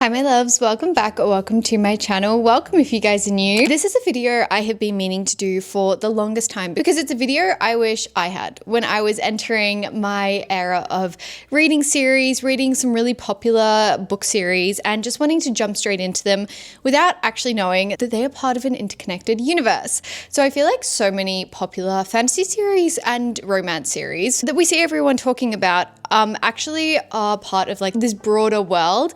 Hi my loves, welcome back or welcome to my channel. Welcome if you guys are new. This is a video I have been meaning to do for the longest time because it's a video I wish I had when I was entering my era of reading series, reading some really popular book series and just wanting to jump straight into them without actually knowing that they are part of an interconnected universe. So I feel like so many popular fantasy series and romance series that we see everyone talking about actually are part of like this broader world,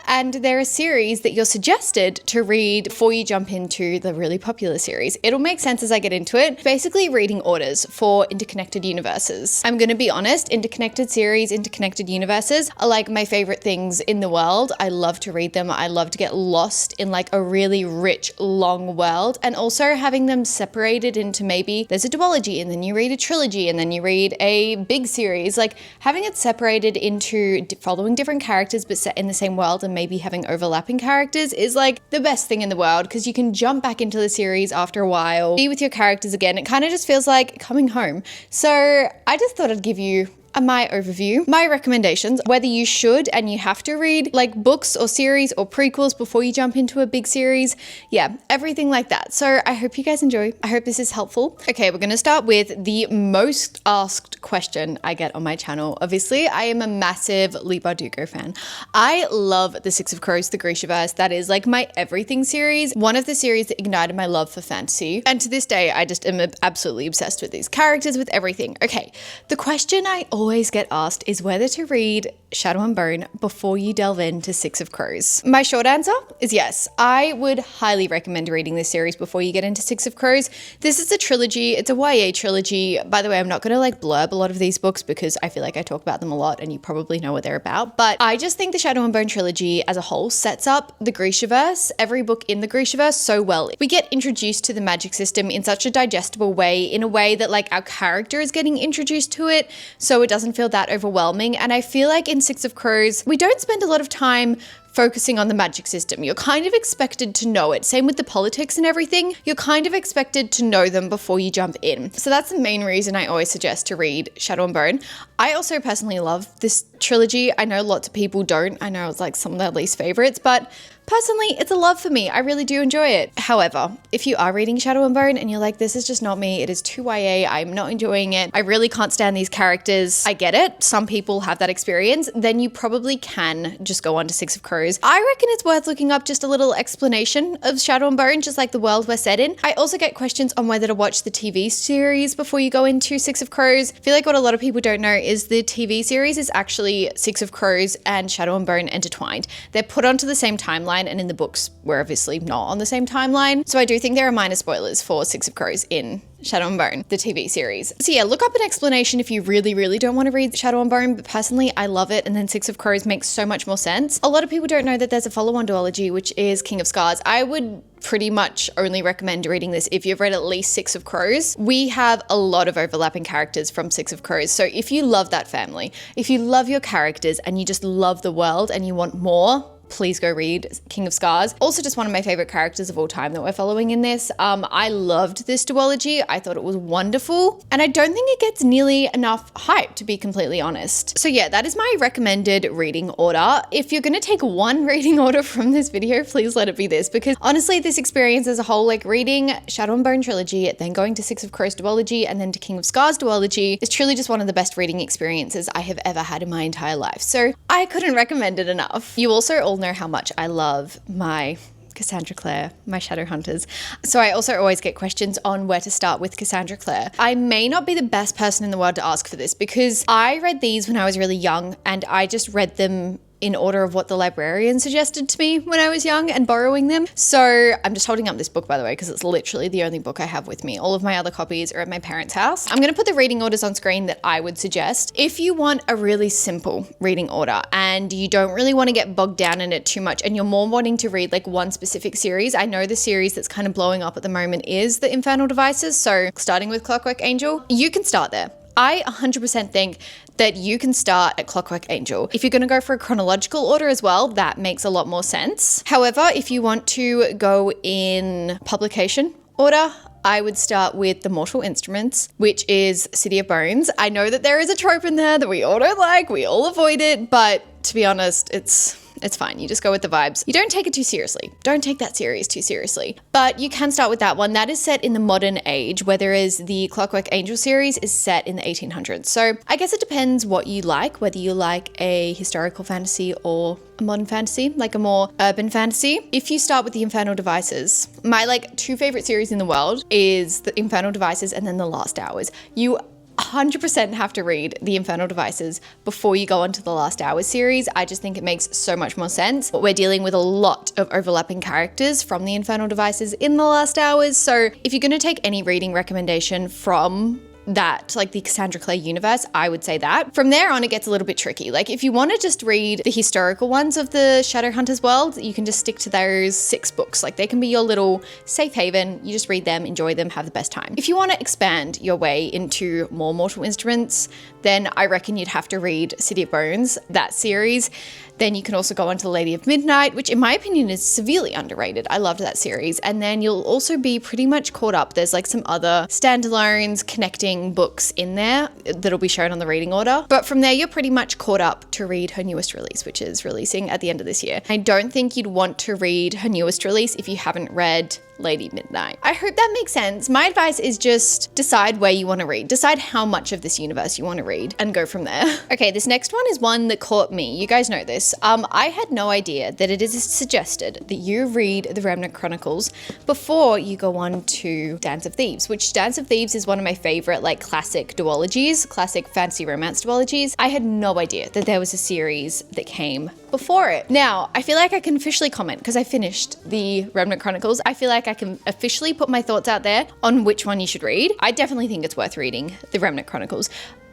and they're a series that you're suggested to read before you jump into the really popular series. It'll make sense as I get into it. Basically reading orders for interconnected universes. I'm gonna be honest, interconnected series, interconnected universes are like my favorite things in the world. I love to read them. I love to get lost in like a really rich, long world, and also having them separated into maybe there's a duology and then you read a trilogy and then you read a big series. Like having it separated into following different characters but set in the same world and maybe having overlapping characters is like the best thing in the world because you can jump back into the series after a while, be with your characters again. It kind of just feels like coming home. So I just thought I'd give you my overview, my recommendations, whether you should and you have to read like books or series or prequels before you jump into a big series. Yeah, everything like that. So I hope you guys enjoy. I hope this is helpful. Okay, we're going to start with the most asked question I get on my channel. Obviously, I am a massive Leigh Bardugo fan. I love the Six of Crows, the Grishaverse. That is like my everything series. One of the series that ignited my love for fantasy. And to this day, I just am absolutely obsessed with these characters, with everything. Okay, the question I always get asked is whether to read Shadow and Bone before you delve into Six of Crows. My short answer is yes. I would highly recommend reading this series before you get into Six of Crows. This is a trilogy. It's a YA trilogy. By the way, I'm not going to like blurb a lot of these books because I feel like I talk about them a lot and you probably know what they're about. But I just think the Shadow and Bone trilogy as a whole sets up the Grishaverse, every book in the Grishaverse so well. We get introduced to the magic system in such a digestible way, in a way that like our character is getting introduced to it, so it doesn't feel that overwhelming. And I feel like in Six of Crows, we don't spend a lot of time focusing on the magic system. You're kind of expected to know it. Same with the politics and everything. You're kind of expected to know them before you jump in. So that's the main reason I always suggest to read Shadow and Bone. I also personally love this trilogy. I know lots of people don't. I know it's like some of their least favorites, but personally, it's a love for me. I really do enjoy it. However, if you are reading Shadow and Bone and you're like, this is just not me, it is too YA, I'm not enjoying it, I really can't stand these characters, I get it, some people have that experience, then you probably can just go on to Six of Crows. I reckon it's worth looking up just a little explanation of Shadow and Bone, just like the world we're set in. I also get questions on whether to watch the TV series before you go into Six of Crows. I feel like what a lot of people don't know is the TV series is actually Six of Crows and Shadow and Bone intertwined. They're put onto the same timeline, and in the books we're obviously not on the same timeline. So I do think there are minor spoilers for Six of Crows in Shadow and Bone, the TV series. So yeah, look up an explanation if you really don't want to read Shadow and Bone, but personally I love it, and then Six of Crows makes so much more sense. A lot of people don't know that there's a follow-on duology, which is King of Scars. I would pretty much only recommend reading this if you've read at least Six of Crows. We have a lot of overlapping characters from Six of Crows, so if you love that family, if you love your characters and you just love the world and you want more, please go read King of Scars. Also just one of my favorite characters of all time that we're following in this. I loved this duology. I thought it was wonderful. And I don't think it gets nearly enough hype, to be completely honest. So yeah, that is my recommended reading order. If you're gonna take one reading order from this video, please let it be this, because honestly, this experience as a whole, like reading Shadow and Bone trilogy, then going to Six of Crows duology, and then to King of Scars duology is truly just one of the best reading experiences I have ever had in my entire life. So I couldn't recommend it enough. You also all know how much I love my Cassandra Clare, my Shadow Hunters. So I also always get questions on where to start with Cassandra Clare. I may not be the best person in the world to ask for this because I read these when I was really young and I just read them in order of what the librarian suggested to me when I was young and borrowing them. So I'm just holding up this book, by the way, because it's literally the only book I have with me. All of my other copies are at my parents' house. I'm going to put the reading orders on screen that I would suggest. If you want a really simple reading order and you don't really want to get bogged down in it too much and you're more wanting to read like one specific series, I know the series that's kind of blowing up at the moment is the Infernal Devices. So starting with Clockwork Angel, you can start there. I 100% think that you can start at Clockwork Angel. If you're going to go for a chronological order as well, that makes a lot more sense. However, if you want to go in publication order, I would start with The Mortal Instruments, which is City of Bones. I know that there is a trope in there that we all don't like, we all avoid it, but to be honest, it's It's fine. You just go with the vibes. You don't take it too seriously. Don't take that series too seriously. But you can start with that one. That is set in the modern age, whereas the Clockwork Angel series is set in the 1800s. So I guess it depends what you like, whether you like a historical fantasy or a modern fantasy, like a more urban fantasy. If you start with the Infernal Devices, my like 2 favorite series in the world is the Infernal Devices and then The Last Hours. You 100% have to read the Infernal Devices before you go on to the Last Hours series. I just think it makes so much more sense. We're dealing with a lot of overlapping characters from the Infernal Devices in the Last Hours. So if you're going to take any reading recommendation from that, like the Cassandra Clare universe, I would say that. From there on, it gets a little bit tricky. Like if you want to just read the historical ones of the Shadowhunters world, you can just stick to those 6 books. Like they can be your little safe haven. You just read them, enjoy them, have the best time. If you want to expand your way into more Mortal Instruments, then I reckon you'd have to read City of Bones, that series. Then you can also go on to Lady of Midnight, which in my opinion is severely underrated. I loved that series. And then you'll also be pretty much caught up. There's like some other standalones connecting books in there that'll be shown on the reading order. But from there, you're pretty much caught up to read her newest release, which is releasing at the end of this year. I don't think you'd want to read her newest release if you haven't read Lady Midnight. I hope that makes sense. My advice is just decide where you want to read. Decide how much of this universe you want to read and go from there. Okay, this next one is one that caught me. You guys know this. I had no idea that it is suggested that you read the Remnant Chronicles before you go on to Dance of Thieves, which Dance of Thieves is one of my favorite like classic duologies, classic fantasy romance duologies. I had no idea that there was a series that came before it. Now, I feel like I can officially comment because I finished the Remnant Chronicles. I feel like I can officially put my thoughts out there on which one you should read. I definitely think it's worth reading the Remnant Chronicles.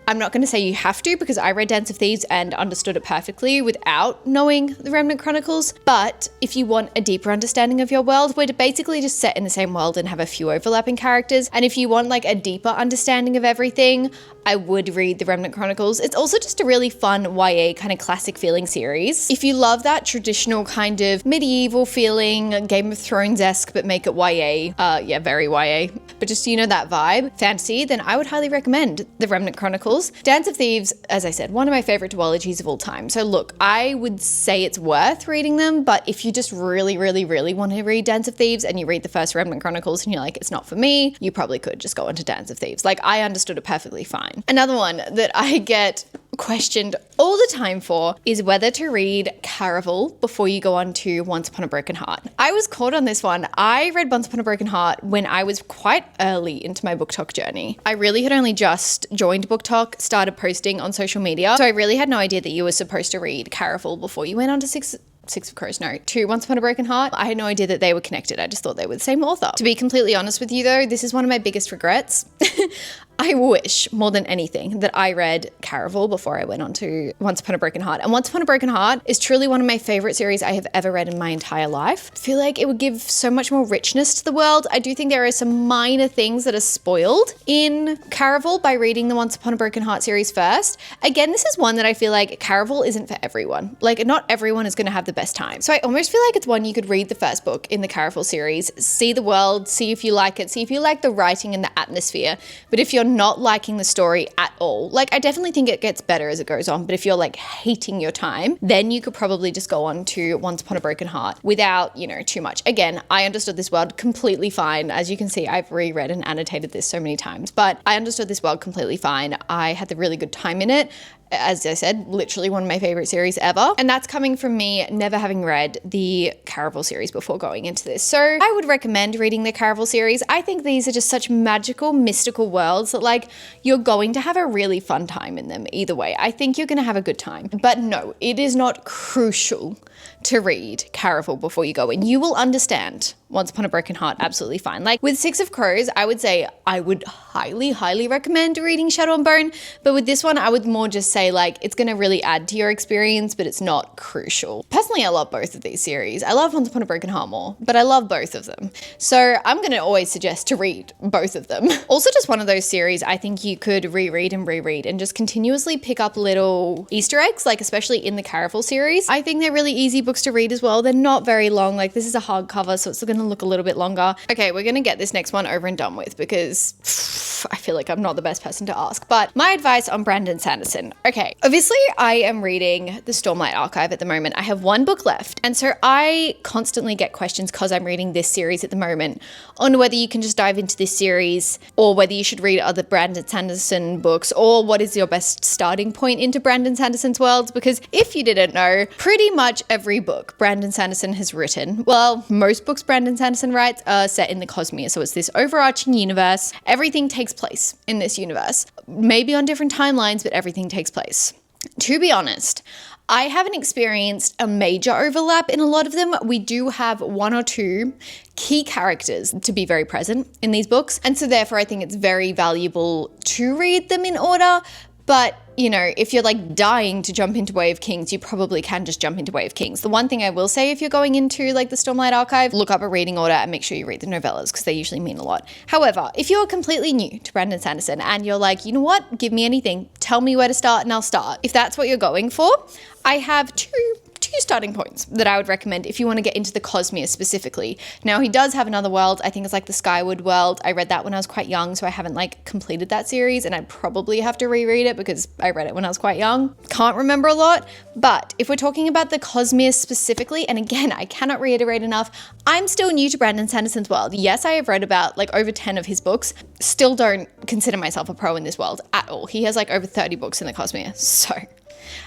I'm not going to say you have to because I read Dance of Thieves and understood it perfectly without knowing the Remnant Chronicles. But if you want a deeper understanding of your world, we're basically just set in the same world and have a few overlapping characters. And if you want like a deeper understanding of everything, I would read the Remnant Chronicles. It's also just a really fun YA kind of classic feeling series. If you love that traditional kind of medieval feeling, Game of Thrones-esque, but make it YA, yeah, very YA, but just, you know, that vibe, fantasy, then I would highly recommend the Remnant Chronicles. Dance of Thieves, as I said, one of my favorite duologies of all time. So look, I would say it's worth reading them, but if you just really, really, really want to read Dance of Thieves and you read the first Remnant Chronicles and you're like, it's not for me, you probably could just go into Dance of Thieves. Like, I understood it perfectly fine. Another one that I get questioned all the time for is whether to read Caraval before you go on to Once Upon a Broken Heart. I was caught on this one. I read Once Upon a Broken Heart when I was quite early into my booktok journey. I really had only just joined booktok, started posting on social media, so I really had no idea that you were supposed to read Caraval before you went on to Six of Crows, no, to Once Upon a Broken Heart. I had no idea that they were connected. I just thought they were the same author. To be completely honest with you though, this is one of my biggest regrets. I wish more than anything that I read Caraval before I went on to Once Upon a Broken Heart. And Once Upon a Broken Heart is truly one of my favorite series I have ever read in my entire life. I feel like it would give so much more richness to the world. I do think there are some minor things that are spoiled in Caraval by reading the Once Upon a Broken Heart series first. Again, this is one that I feel like Caraval isn't for everyone. Like, not everyone is going to have the best time. So I almost feel like it's one you could read the first book in the Caraval series, see the world, see if you like it, see if you like the writing and the atmosphere. But if you're not liking the story at all, like, I definitely think it gets better as it goes on, but if you're like hating your time, then you could probably just go on to Once Upon a Broken Heart without, you know, too much. Again, I understood this world completely fine. As you can see, I've reread and annotated this so many times, but I understood this world completely fine. I had the really good time in it. As I said, literally one of my favorite series ever. And that's coming from me never having read the Caraval series before going into this. So I would recommend reading the Caraval series. I think these are just such magical, mystical worlds that like you're going to have a really fun time in them either way. I think you're going to have a good time. But no, it is not crucial to read Caraval before you go in. You will understand Once Upon a Broken Heart absolutely fine. Like with Six of Crows, I would say I would highly, highly recommend reading Shadow and Bone. But with this one, I would more just say like it's going to really add to your experience, but it's not crucial. Personally, I love both of these series. I love Once Upon a Broken Heart more, but I love both of them. So I'm going to always suggest to read both of them. Also, just one of those series I think you could reread and just continuously pick up little Easter eggs, like especially in the Caraval series. I think they're really easy books to read as well. They're not very long. Like this is a hardcover, so it's going to look a little bit longer. Okay, we're going to get this next one over and done with because I feel like I'm not the best person to ask. But my advice on Brandon Sanderson. Okay, obviously I am reading the Stormlight Archive at the moment. I have one book left. And so I constantly get questions because I'm reading this series at the moment on whether you can just dive into this series or whether you should read other Brandon Sanderson books or what is your best starting point into Brandon Sanderson's worlds. Because if you didn't know, pretty much every book Brandon Sanderson has written, well, most books Brandon Sanderson writes are set in the Cosmere. So it's this overarching universe. Everything takes place in this universe, maybe on different timelines, but everything takes place. To be honest, I haven't experienced a major overlap in a lot of them. We do have one or two key characters to be very present in these books. And so therefore, I think it's very valuable to read them in order. But, you know, if you're like dying to jump into Way of Kings, you probably can just jump into Way of Kings. The one thing I will say, if you're going into like the Stormlight Archive, look up a reading order and make sure you read the novellas because they usually mean a lot. However, if you're completely new to Brandon Sanderson and you're like, you know what, give me anything, tell me where to start and I'll start. If that's what you're going for, I have two starting points that I would recommend if you want to get into the Cosmere specifically. Now, he does have another world. I think it's like the Skyward world. I read that when I was quite young, so I haven't like completed that series and I'd probably have to reread it because I read it when I was quite young. Can't remember a lot, but if we're talking about the Cosmere specifically, and again, I cannot reiterate enough, I'm still new to Brandon Sanderson's world. Yes, I have read about like over 10 of his books. Still don't consider myself a pro in this world at all. He has like over 30 books in the Cosmere, so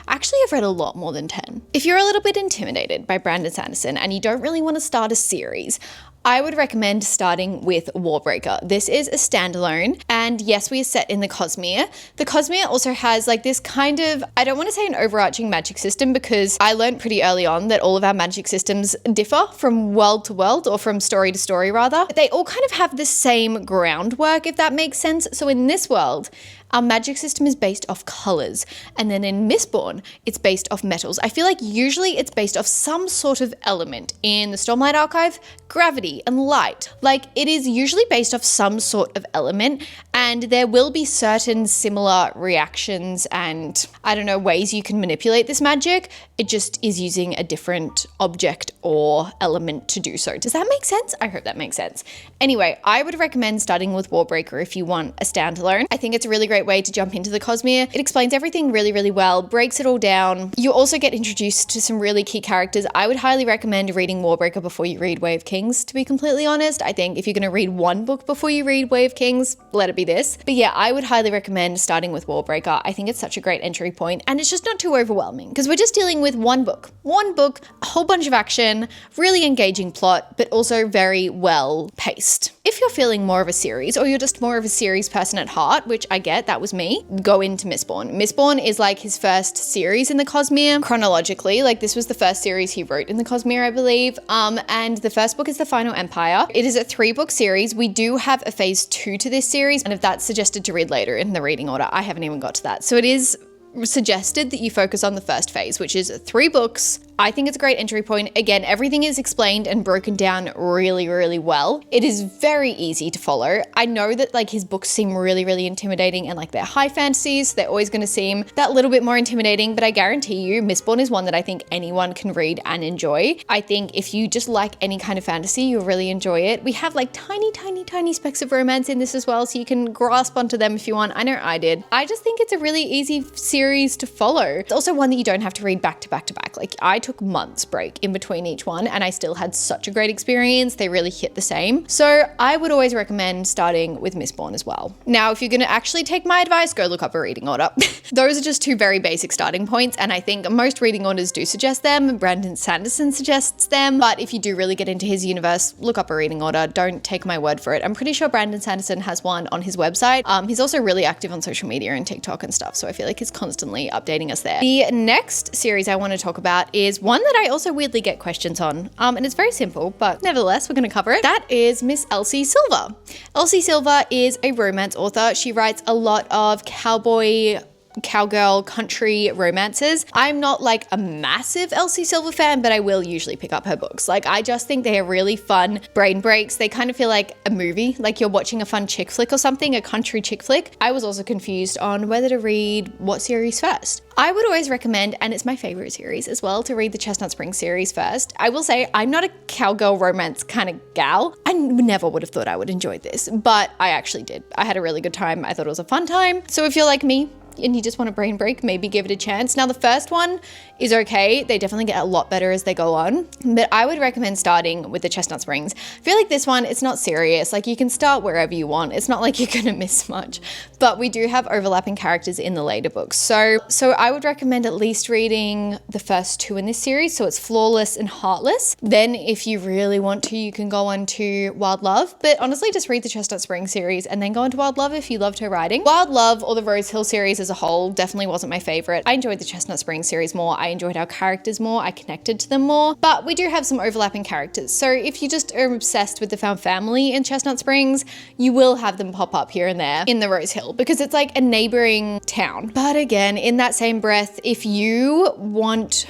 actually, I've read a lot more than 10. If you're a little bit intimidated by Brandon Sanderson and you don't really want to start a series, I would recommend starting with Warbreaker. This is a standalone, and yes, we are set in the Cosmere. The Cosmere also has like this kind of, I don't want to say an overarching magic system because I learned pretty early on that all of our magic systems differ from world to world, or from story to story rather. They all kind of have the same groundwork, if that makes sense. So in this world, our magic system is based off colors. And then in Mistborn, it's based off metals. I feel like usually it's based off some sort of element. In the Stormlight Archive, gravity and light. Like it is usually based off some sort of element, and there will be certain similar reactions and I don't know, ways you can manipulate this magic. It just is using a different object or element to do so. Does that make sense? I hope that makes sense. Anyway, I would recommend starting with Warbreaker if you want a standalone. I think it's a really great way to jump into the Cosmere. It explains everything really, really well, breaks it all down. You also get introduced to some really key characters. I would highly recommend reading Warbreaker before you read Way of Kings, to be completely honest. I think if you're going to read one book before you read Way of Kings, let it be this. But yeah, I would highly recommend starting with Warbreaker. I think it's such a great entry point, and it's just not too overwhelming because we're just dealing with one book, a whole bunch of action, really engaging plot, but also very well paced. If you're feeling more of a series, or you're just more of a series person at heart, which I get, that was me, go into Mistborn. Mistborn is like his first series in the Cosmere chronologically. Like this was the first series he wrote in the Cosmere, I believe. And the first book is The Final Empire. It is a 3-book series. We do have a phase 2 to this series, and if that's suggested to read later in the reading order, I haven't even got to that. So it is suggested that you focus on the first phase, which is 3 books. I think it's a great entry point. Again, everything is explained and broken down really, really well. It is very easy to follow. I know that like his books seem really, really intimidating and like they're high fantasies. They're always going to seem that little bit more intimidating, but I guarantee you Mistborn is one that I think anyone can read and enjoy. I think if you just like any kind of fantasy, you'll really enjoy it. We have like tiny, tiny, tiny specks of romance in this as well, so you can grasp onto them if you want. I know I did. I just think it's a really easy series to follow. It's also one that you don't have to read back to back to back. Like I took months break in between each one and I still had such a great experience. They really hit the same. So I would always recommend starting with Mistborn as well. Now, if you're going to actually take my advice, go look up a reading order. Those are just 2 very basic starting points, and I think most reading orders do suggest them. Brandon Sanderson suggests them, but if you do really get into his universe, look up a reading order. Don't take my word for it. I'm pretty sure Brandon Sanderson has one on his website. He's also really active on social media and TikTok and stuff, so I feel like he's constantly updating us there. The next series I want to talk about is one that I also weirdly get questions on, and it's very simple, but nevertheless, we're going to cover it. That is Miss Elsie Silver. Elsie Silver is a romance author. She writes a lot of cowboy cowgirl country romances. I'm not like a massive Elsie Silver fan, but I will usually pick up her books. Like, I just think they are really fun brain breaks. They kind of feel like a movie, like you're watching a fun chick flick or something, a country chick flick. I was also confused on whether to read what series first. I would always recommend, and it's my favorite series as well, to read the Chestnut Springs series first. I will say I'm not a cowgirl romance kind of gal. I never would have thought I would enjoy this, but I actually did. I had a really good time. I thought it was a fun time. So if you're like me, and you just want a brain break, maybe give it a chance. Now, the first one is okay. They definitely get a lot better as they go on, but I would recommend starting with the Chestnut Springs. I feel like this one, it's not serious. Like, you can start wherever you want. It's not like you're gonna miss much, but we do have overlapping characters in the later books. So I would recommend at least reading the first two in this series. So it's Flawless and Heartless. Then if you really want to, you can go on to Wild Love, but honestly, just read the Chestnut Springs series and then go on to Wild Love if you loved her writing. Wild Love or the Rose Hill series as a whole definitely wasn't my favorite. I enjoyed the Chestnut Springs series more. I enjoyed our characters more. I connected to them more, but we do have some overlapping characters. So if you just are obsessed with the found family in Chestnut Springs, you will have them pop up here and there in the Rose Hill because it's like a neighboring town. But again, in that same breath, if you want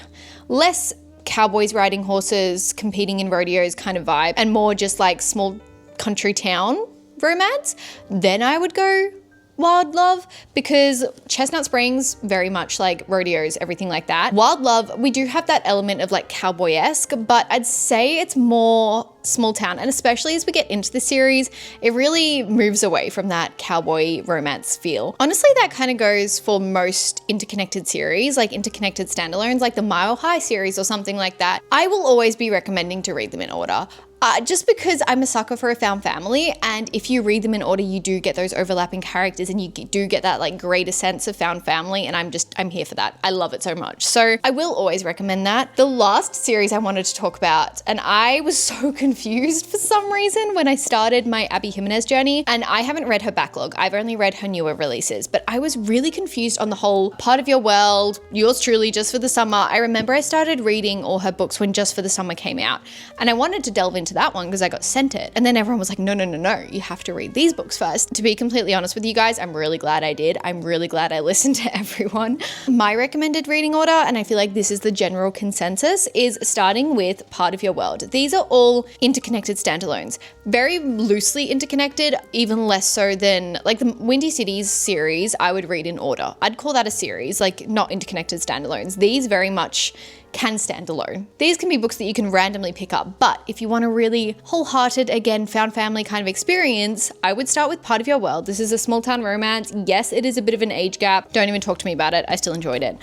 less cowboys riding horses, competing in rodeos kind of vibe, and more just like small country town romance, then I would go Wild Love, because Chestnut Springs, very much like rodeos, everything like that. Wild Love, we do have that element of like cowboy-esque, but I'd say it's more small town. And especially as we get into the series, it really moves away from that cowboy romance feel. Honestly, that kind of goes for most interconnected series, like interconnected standalones, like the Mile High series or something like that. I will always be recommending to read them in order. Just because I'm a sucker for a found family, and if you read them in order, you do get those overlapping characters and you do get that like greater sense of found family, and I'm here for that. I love it so much. So I will always recommend that. The last series I wanted to talk about, and I was so confused for some reason when I started my Abby Jimenez journey, and I haven't read her backlog. I've only read her newer releases, but I was really confused on the whole Part of Your World, Yours Truly, Just for the Summer. I remember I started reading all her books when Just for the Summer came out, and I wanted to delve into that one because I got sent it. And then everyone was like, no, you have to read these books first. To be completely honest with you guys, I'm really glad I did. I'm really glad I listened to everyone. My recommended reading order, and I feel like this is the general consensus, is starting with Part of Your World. These are all interconnected standalones, very loosely interconnected, even less so than like the Windy Cities series. I would read in order. I'd call that a series, like not interconnected standalones. These very much can stand alone. These can be books that you can randomly pick up, but if you want a really wholehearted, again, found family kind of experience, I would start with Part of Your World. This is a small town romance. Yes, it is a bit of an age gap. Don't even talk to me about it. I still enjoyed it.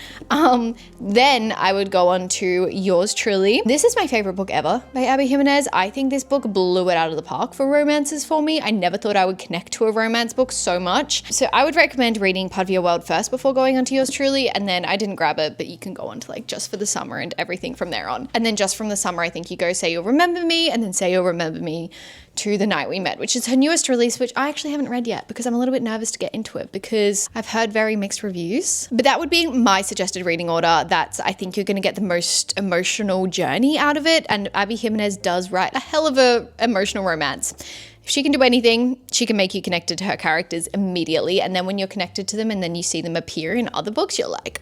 Then I would go on to Yours Truly. This is my favorite book ever by Abby Jimenez. I think this book blew it out of the park for romances for me. I never thought I would connect to a romance book so much. So I would recommend reading Part of Your World first before going on to Yours Truly, and then I didn't grab it, but you can go on to like Just for the Summer and everything from there on. And then Just from the Summer, I think you go Say You'll Remember Me, and then Say You'll Remember Me to The Night We Met, which is her newest release, which I actually haven't read yet because I'm a little bit nervous to get into it because I've heard very mixed reviews. But that would be my suggested reading order. That's, I think you're going to get the most emotional journey out of it. And Abby Jimenez does write a hell of a emotional romance. If she can do anything, she can make you connected to her characters immediately. And then when you're connected to them and then you see them appear in other books, you're like,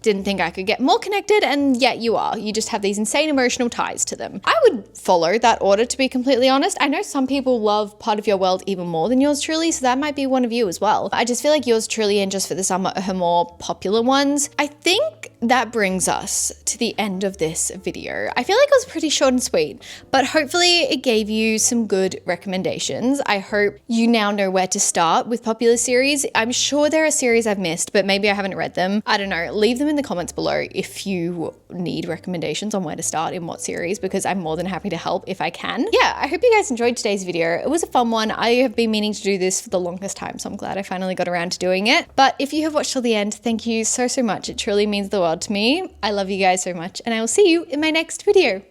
didn't think I could get more connected, and yet you are. You just have these insane emotional ties to them. I would follow that order, to be completely honest. I know some people love Part of Your World even more than Yours Truly, so that might be one of you as well. I just feel like Yours Truly and Just for the Summer are her more popular ones. I think that brings us to the end of this video. I feel like it was pretty short and sweet, but hopefully it gave you some good recommendations. I hope you now know where to start with popular series. I'm sure there are series I've missed, but maybe I haven't read them. I don't know. Leave them in the comments below if you need recommendations on where to start in what series, because I'm more than happy to help if I can. Yeah, I hope you guys enjoyed today's video. It was a fun one. I have been meaning to do this for the longest time, so I'm glad I finally got around to doing it. But if you have watched till the end, thank you so much. It truly means the world to me. I love you guys so much, and I will see you in my next video.